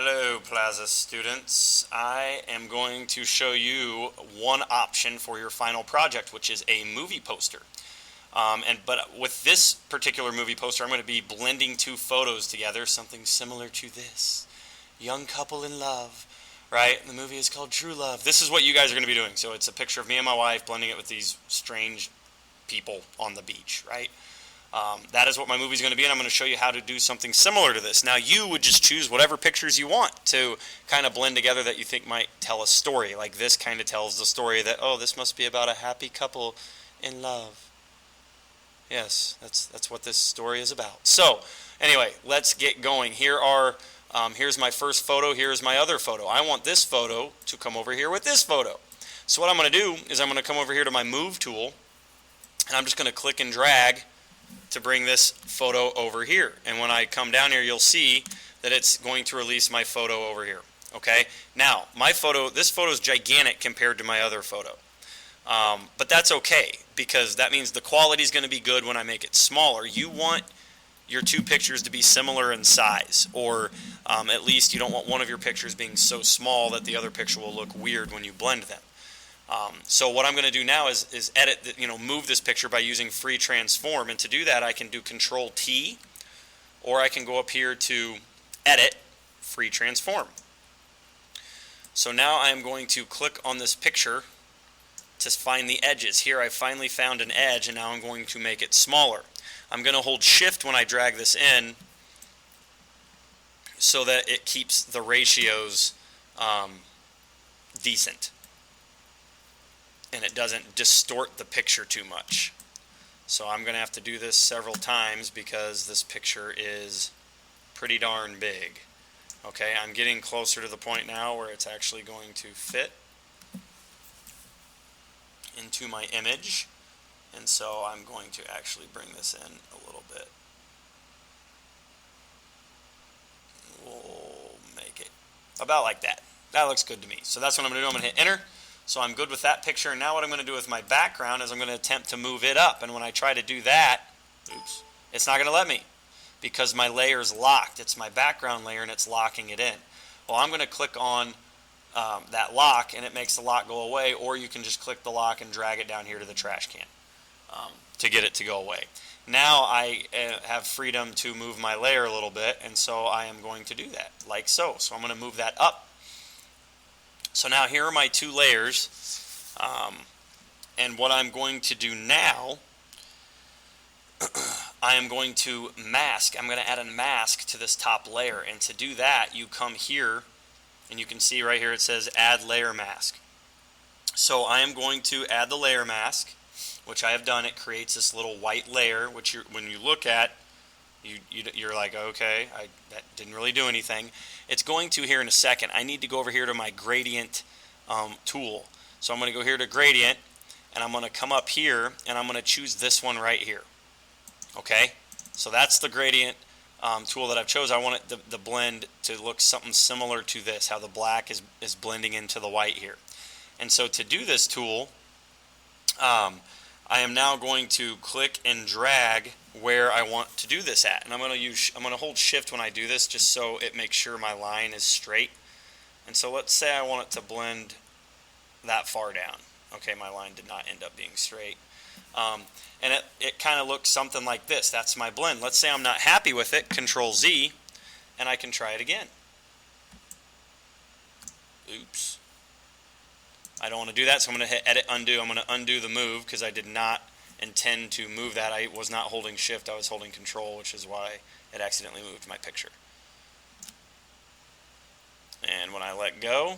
Hello, Plaza students. I am going to show you one option for your final project, which is a movie poster. But with this particular movie poster, I'm going to be blending two photos together, something similar to this. Young couple in love, right? The movie is called True Love. This is what you guys are going to be doing. So it's a picture of me and my wife blending it with these strange people on the beach, right? That is what my movie is going to be, and I'm going to show you how to do something similar to this. Now, you would just choose whatever pictures you want to kind of blend together that you think might tell a story. Like this kind of tells the story that, oh, this must be about a happy couple in love. Yes, that's what this story is about. So, anyway, let's get going. Here's my first photo. Here's my other photo. I want this photo to come over here with this photo. So what I'm going to do is I'm going to come over here to my Move tool, and I'm just going to click and drag to bring this photo over here. And when I come down here, you'll see that it's going to release my photo over here. Okay? Now, this photo is gigantic compared to my other photo. But that's okay, because that means the quality is going to be good when I make it smaller. You want your two pictures to be similar in size, or at least you don't want one of your pictures being so small that the other picture will look weird when you blend them. So what I'm going to do now is edit, move this picture by using free transform. And to do that, I can do Control T, or I can go up here to Edit, Free Transform. So now I am going to click on this picture to find the edges. Here I finally found an edge, and now I'm going to make it smaller. I'm going to hold Shift when I drag this in so that it keeps the ratios decent, and it doesn't distort the picture too much. So I'm going to have to do this several times because this picture is pretty darn big. Okay, I'm getting closer to the point now where it's actually going to fit into my image, and so I'm going to actually bring this in a little bit. We'll make it about like that. That looks good to me. So that's what I'm going to do. I'm going to hit enter. So I'm good with that picture. And now what I'm going to do with my background is I'm going to attempt to move it up. And when I try to do that, it's not going to let me because my layer is locked. It's my background layer and it's locking it in. Well, I'm going to click on that lock and it makes the lock go away, or you can just click the lock and drag it down here to the trash can to get it to go away. Now I have freedom to move my layer a little bit, and so I am going to do that like so. So I'm going to move that up. So now here are my two layers, and what I'm going to do now, I am going to mask. I'm going to add a mask to this top layer, and to do that, you come here, and you can see right here it says Add Layer Mask. So I am going to add the layer mask, which I have done. It creates this little white layer, which when you look at, you're like, okay, that didn't really do anything. It's going to here in a second. I need to go over here to my gradient tool. So I'm going to go here to gradient, and I'm going to come up here, and I'm going to choose this one right here. Okay? So that's the gradient tool that I've chosen. I want the blend to look something similar to this, how the black is blending into the white here. And so to do this tool, I am now going to click and drag where I want to do this at, and I'm going to hold Shift when I do this, just so it makes sure my line is straight. And so let's say I want it to blend that far down. Okay, my line did not end up being straight, and it kind of looks something like this. That's my blend. Let's say I'm not happy with it. Control Z, and I can try it again. Oops. I don't want to do that, so I'm going to hit Edit Undo. I'm going to undo the move because I did not intend to move that. I was not holding Shift, I was holding Control, which is why it accidentally moved my picture. And when I let go,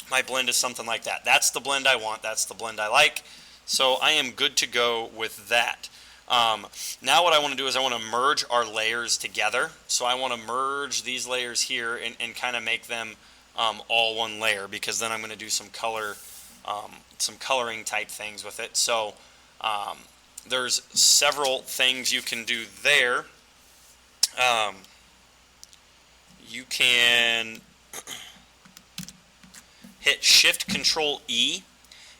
my blend is something like that. That's the blend I want. That's the blend I like. So I am good to go with that. Now what I want to do is I want to merge our layers together. So I want to merge these layers here and kind of make them all one layer, because then I'm going to do some coloring type things with it. So there's several things you can do there. You can hit Shift Control E,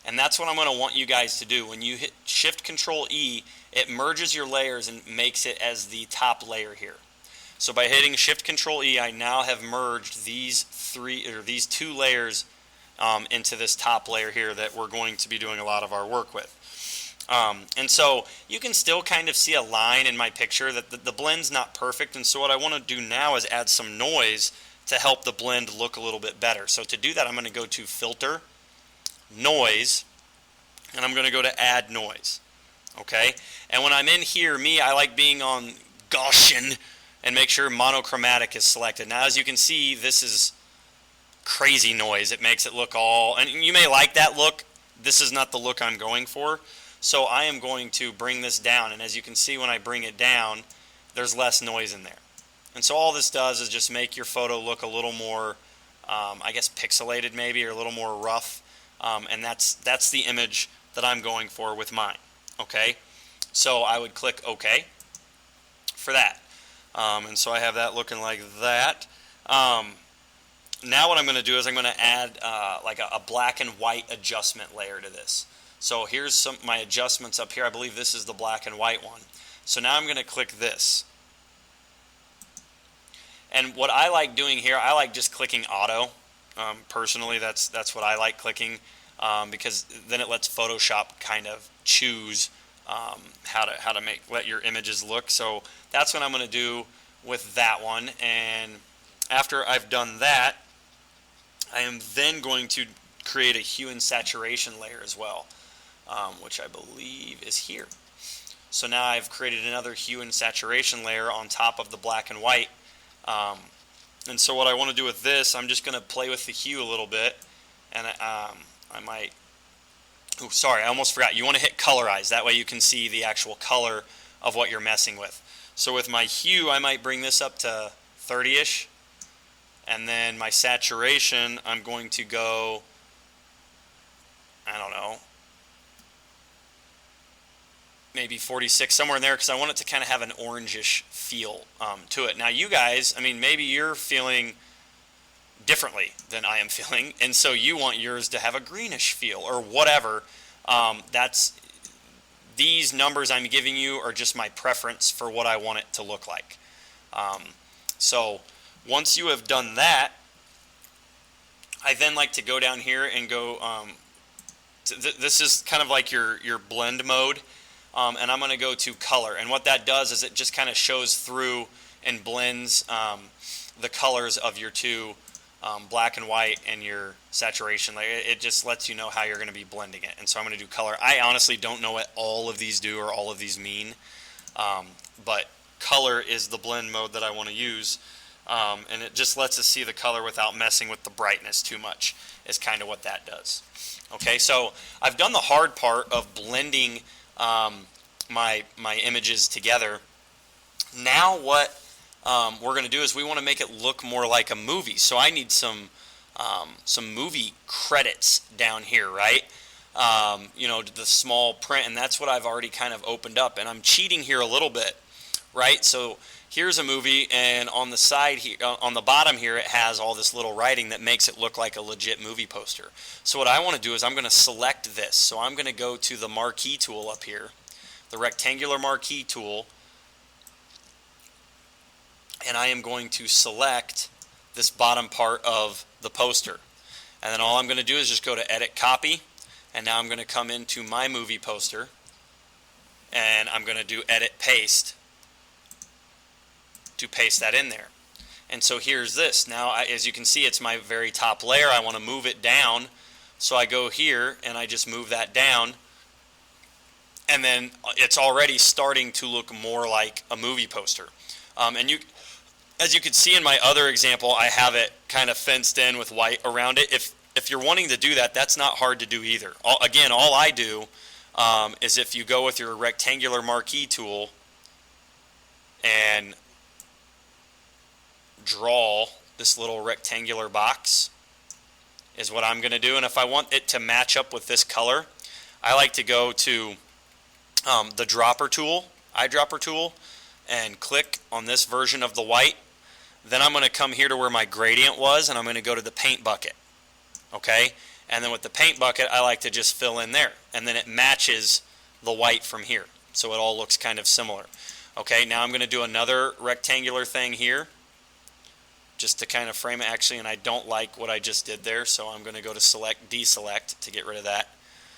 and that's what I'm going to want you guys to do. When you hit Shift Control E, it merges your layers and makes it as the top layer here. So by hitting Shift Control E, I now have merged these two layers into this top layer here that we're going to be doing a lot of our work with. And so you can still kind of see a line in my picture that the blend's not perfect, and so what I want to do now is add some noise to help the blend look a little bit better. So to do that, I'm going to go to Filter, Noise, and I'm going to go to Add Noise. Okay? And when I'm in here, I like being on Gaussian and make sure monochromatic is selected. Now, as you can see, this is crazy noise. It makes it look and you may like that look. This is not the look I'm going for. So I am going to bring this down, and as you can see, when I bring it down, there's less noise in there. And so all this does is just make your photo look a little more, I guess, pixelated maybe, or a little more rough. And that's the image that I'm going for with mine. Okay? So I would click OK for that. And so I have that looking like that. Now what I'm going to do is I'm going to add like a black and white adjustment layer to this. So here's my adjustments up here. I believe this is the black and white one. So now I'm going to click this. And what I like doing here, I like just clicking auto. Personally, that's what I like clicking because then it lets Photoshop kind of choose how to let your images look. So that's what I'm going to do with that one. And after I've done that, I am then going to create a hue and saturation layer as well, which I believe is here. So now I've created another hue and saturation layer on top of the black and white. And so what I want to do with this, I'm just going to play with the hue a little bit, and I might, oh sorry, I almost forgot, you want to hit colorize, that way you can see the actual color of what you're messing with. So with my hue, I might bring this up to 30-ish, and then my saturation, I'm going to go, I don't know, maybe 46, somewhere in there, because I want it to kind of have an orangish feel to it. Now you guys, I mean, maybe you're feeling differently than I am feeling, and so you want yours to have a greenish feel or whatever. These numbers I'm giving you are just my preference for what I want it to look like. So once you have done that, I then like to go down here and go, this is kind of like your blend mode. And I'm going to go to color, and what that does is it just kind of shows through and blends the colors of your two black and white and your saturation layer. It just lets you know how you're going to be blending it. And so I'm going to do color. I honestly don't know what all of these do or all of these mean, but color is the blend mode that I want to use, and it just lets us see the color without messing with the brightness too much is kind of what that does. Okay, so I've done the hard part of blending my images together. Now what we're going to do is we want to make it look more like a movie. So I need some movie credits down here, right? The small print, and that's what I've already kind of opened up. And I'm cheating here a little bit, right? So here's a movie, and on the side here, on the bottom here, it has all this little writing that makes it look like a legit movie poster. So what I want to do is I'm going to select this. So I'm going to go to the marquee tool up here, the rectangular marquee tool, and I am going to select this bottom part of the poster. And then all I'm going to do is just go to Edit Copy, and now I'm going to come into my movie poster, and I'm going to do Edit Paste to paste that in there. And so here's this. Now, as you can see, it's my very top layer. I want to move it down. So I go here, and I just move that down. And then it's already starting to look more like a movie poster. As you can see in my other example, I have it kind of fenced in with white around it. If you're wanting to do that, that's not hard to do either. Again, all I do is if you go with your rectangular marquee tool and draw this little rectangular box is what I'm going to do. And if I want it to match up with this color, I like to go to the dropper tool, eyedropper tool, and click on this version of the white. Then I'm going to come here to where my gradient was, and I'm going to go to the paint bucket. Okay? And then with the paint bucket, I like to just fill in there. And then it matches the white from here. So it all looks kind of similar. Okay, now I'm going to do another rectangular thing here, just to kind of frame it actually, and I don't like what I just did there, so I'm going to go to select, deselect to get rid of that.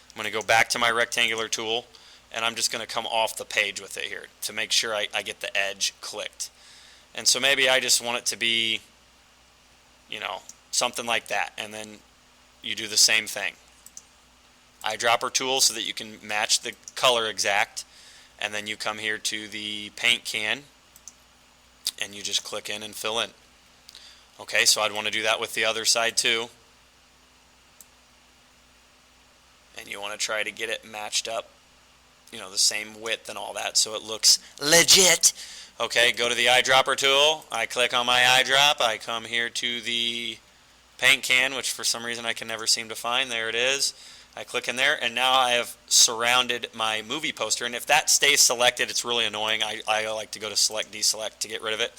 I'm going to go back to my rectangular tool, and I'm just going to come off the page with it here to make sure I get the edge clicked. And so maybe I just want it to be, something like that, and then you do the same thing. Eyedropper tool so that you can match the color exact, and then you come here to the paint can, and you just click in and fill in. Okay, so I'd want to do that with the other side too. And you want to try to get it matched up, the same width and all that, so it looks legit. Okay, go to the eyedropper tool. I click on my eyedrop. I come here to the paint can, which for some reason I can never seem to find. There it is. I click in there, and now I have surrounded my movie poster. And if that stays selected, it's really annoying. I like to go to select, deselect to get rid of it.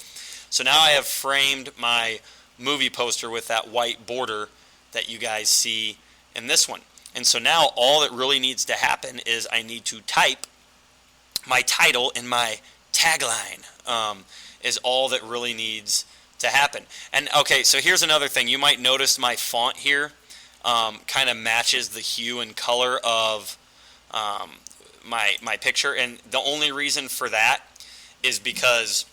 So now I have framed my movie poster with that white border that you guys see in this one. And so now all that really needs to happen is I need to type my title and my tagline is all that really needs to happen. And okay, so here's another thing. You might notice my font here kind of matches the hue and color of my picture. And the only reason for that is because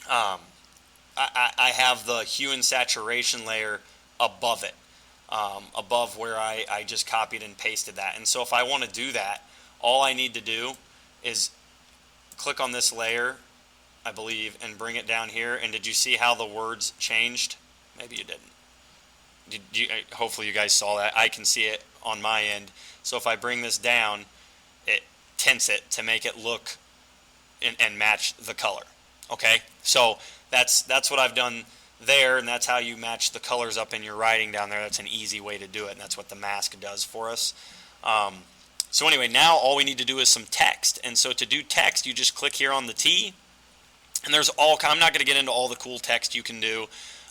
I have the hue and saturation layer above it, above where I just copied and pasted that. And so if I want to do that, all I need to do is click on this layer, I believe, and bring it down here. And did you see how the words changed? Maybe you didn't. Hopefully you guys saw that. I can see it on my end. So if I bring this down, it tints it to make it look and match the color. Okay, so that's what I've done there, and that's how you match the colors up in your writing down there. That's an easy way to do it, and that's what the mask does for us. So anyway, now all we need to do is some text. And so to do text, you just click here on the T, and there's I'm not going to get into all the cool text you can do.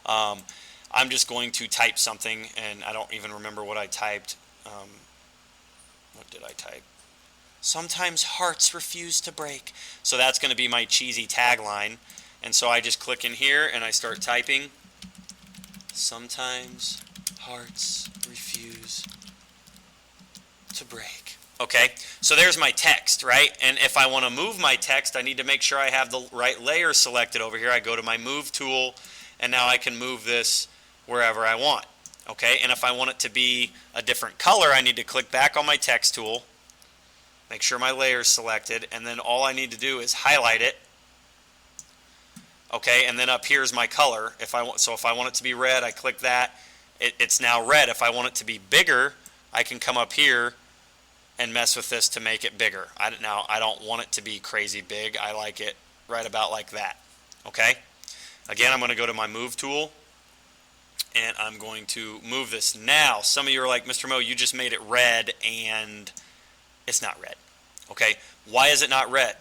I'm just going to type something, and I don't even remember what I typed. What did I type? Sometimes hearts refuse to break. So that's going to be my cheesy tagline. And so I just click in here, and I start typing. Sometimes hearts refuse to break. Okay, so there's my text, right? And if I want to move my text, I need to make sure I have the right layer selected over here. I go to my move tool, and now I can move this wherever I want. Okay, and if I want it to be a different color, I need to click back on my text tool, make sure my layer is selected, and then all I need to do is highlight it. Okay, and then up here is my color. If I want it to be red, I click that. It's now red. If I want it to be bigger, I can come up here and mess with this to make it bigger. I don't want it to be crazy big. I like it right about like that. Okay? Again, I'm going to go to my move tool, and I'm going to move this. Now, some of you are like, Mr. Mo, you just made it red, and it's not red. Okay? Why is it not red?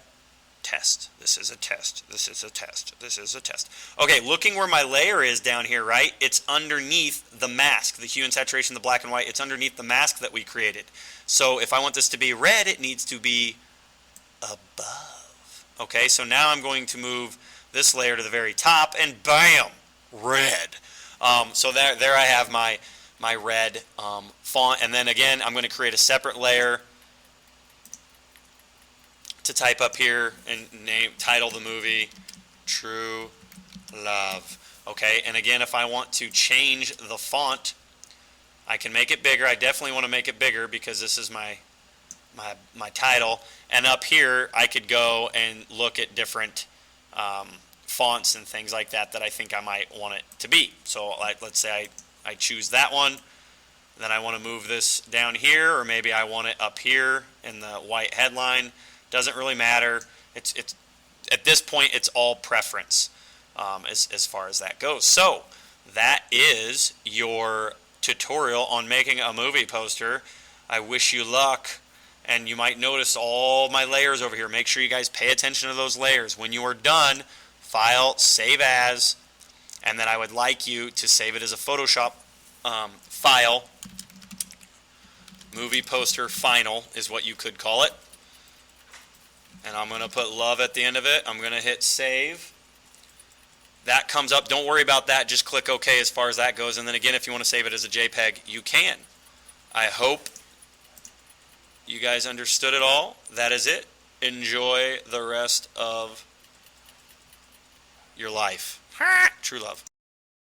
Test. This is a test. This is a test. This is a test. Okay, looking where my layer is down here, right? It's underneath the mask, the hue and saturation, the black and white. It's underneath the mask that we created. So if I want this to be red, it needs to be above. Okay, so now I'm going to move this layer to the very top, and bam, red. So there I have my red font. And then again, I'm going to create a separate layer to type up here and title the movie True Love. Okay, and again, if I want to change the font, I can make it bigger. I definitely want to make it bigger because this is my title. And up here, I could go and look at different fonts and things like that I think I might want it to be. So let's say I choose that one. Then I want to move this down here, or maybe I want it up here in the white headline. Doesn't really matter. It's at this point, it's all preference as far as that goes. So that is your tutorial on making a movie poster. I wish you luck. And you might notice all my layers over here. Make sure you guys pay attention to those layers. When you are done, File, Save As, and then I would like you to save it as a Photoshop file. Movie poster final is what you could call it. and I'm going to put love at the end of it. I'm going to hit save. That comes up. Don't worry about that. Just click OK as far as that goes. And then again, if you want to save it as a JPEG, you can. I hope you guys understood it all. That is it. Enjoy the rest of your life. True love.